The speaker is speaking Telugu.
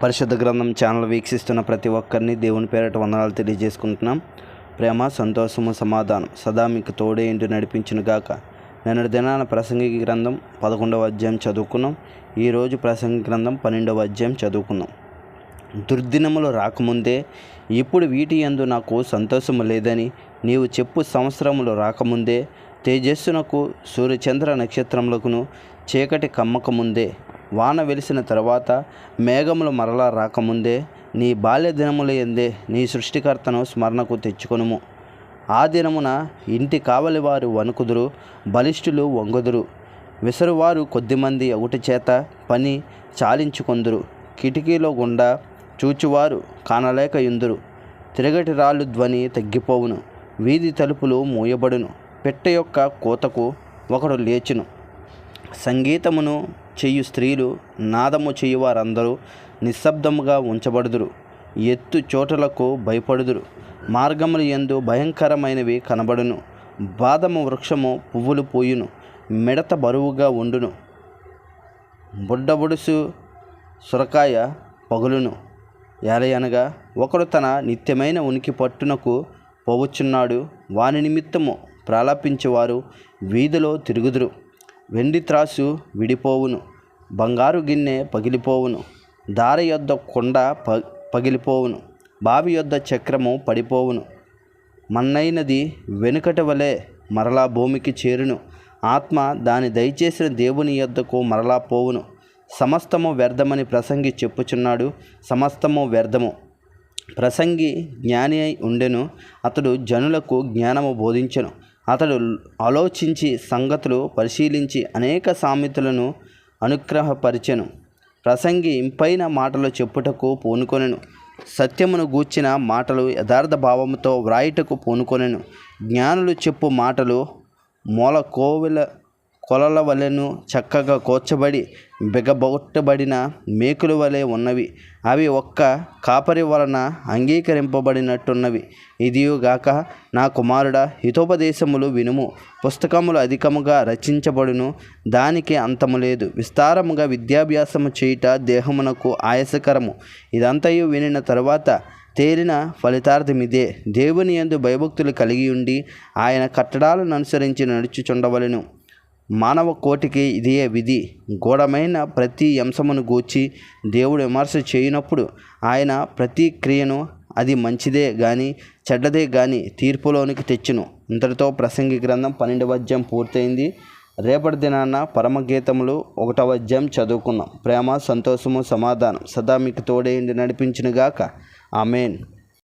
పరిశుద్ధ గ్రంథం ఛానల్ వీక్షిస్తున్న ప్రతి ఒక్కరిని దేవుని పేరట వందనాలు తెలియజేసుకుంటున్నాం. ప్రేమ, సంతోషము, సమాధానం సదా మీకు తోడే ఇంటి నడిపించును గాక. నిన్నటి దినాన ప్రసంగి గ్రంథం 11వ అధ్యాయం చదువుకున్నాం. ఈరోజు ప్రసంగి గ్రంథం 12వ అధ్యాయం చదువుకున్నాం. దుర్దినములు రాకముందే ఇప్పుడు వీటి యందు నాకు సంతోషము లేదని నీవు చెప్పు సంవత్సరములు రాకముందే తేజస్సునకు సూర్యచంద్ర నక్షత్రములకును చీకటి కమ్మకముందే వాన వెలిసిన తర్వాత మేఘములు మరలా రాకముందే నీ బాల్య దినముల యందే నీ సృష్టికర్తను స్మరణకు తెచ్చుకొనుము. ఆ దినమున ఇంటి కావలి వారు వణుకుదురు, బలిష్ఠులు వంగుదురు, విసరువారు కొద్దిమంది ఒకటి చేత పని చాలించుకొందురు. కిటికీలో గుండా చూచువారు కానలేక యుందురు. తిరగటి రాళ్ళు ధ్వని తగ్గిపోవును, వీధి తలుపులు మూయబడును, పెట్టె యొక్క కోతకు ఒకడు లేచును. సంగీతమును చెయ్యు స్త్రీలు, నాదము చేయువారందరూ నిశ్శబ్దముగా ఉంచబడుదురు. ఎత్తు చోటులకు భయపడుదురు. మార్గముల యందు భయంకరమైనవి కనబడును. బాదము వృక్షము పువ్వులు పూయును, మిడత బరువుగా ఉండును, బుడ్డబుడుసు సొరకాయ పగులును. ఏలయనగా ఒకడు తన నిత్యమైన ఉనికి పట్టునకు పోవచ్చున్నాడు. వాని నిమిత్తము ప్రలాపించేవారు వీధిలో తిరుగుదురు. వెండి త్రాసు విడిపోవును, బంగారు గిన్నె పగిలిపోవును, దార యొద్ద కొండ పగిలిపోవును, బావి యొద్ద చక్రము పడిపోవును. మన్నైనది వెనుకటి వలె మరలా భూమికి చేరును. ఆత్మ దాని దయచేసిన దేవుని యొద్దకు మరలా పోవును. సమస్తము వ్యర్థమని ప్రసంగి చెప్పుచున్నాడు. సమస్తము వ్యర్థము. ప్రసంగి జ్ఞాని అయి ఉండెను. అతడు జనులకు జ్ఞానము బోధించెను. అతడు ఆలోచించి సంగతులు పరిశీలించి అనేక సామెతలను అనుగ్రహపరిచెను. ప్రసంగి ఇంపైన మాటలు చెప్పుటకు పూనుకొనెను. సత్యమును గూర్చిన మాటలు యథార్థ భావముతో వ్రాయుటకు పూనుకొనెను. జ్ఞానులు చెప్పు మాటలు మూల కొలల వలెను చక్కగా కోర్చబడి బిగబొట్టబడిన మేకుల వలె ఉన్నవి. అవి ఒక్క కాపరి వలన అంగీకరింపబడినట్టున్నవి. ఇదియుగాక నా కుమారుడా, హితోపదేశములు వినుము. పుస్తకములు అధికముగా రచించబడును, దానికి అంతము లేదు. విస్తారముగా విద్యాభ్యాసము చేయుట దేహమునకు ఆయాసకరము. ఇదంతయు వినిన తరువాత తేలిన ఫలితార్థమిదే. దేవుని యందు భయభక్తులు కలిగి ఉండి ఆయన కట్టడాలను అనుసరించి నడుచుచుండవలెను. మానవ కోటికి ఇదే విధి. గూఢమైన ప్రతి అంశమును గూర్చి దేవుడు విమర్శ చేయనప్పుడు ఆయన ప్రతి క్రియను అది మంచిదే గాని చెడ్డదే గాని తీర్పులోనికి తెచ్చును. ఇంతటితో ప్రసంగి గ్రంథం 12వ అధ్యాయం పూర్తయింది. రేపటి దినాన పరమగీతములు 1వ అధ్యాయం చదువుకుందాం. ప్రేమ, సంతోషము, సమాధానం సదా మీకు తోడేండి నడిపించునుగాక. ఆమెన్.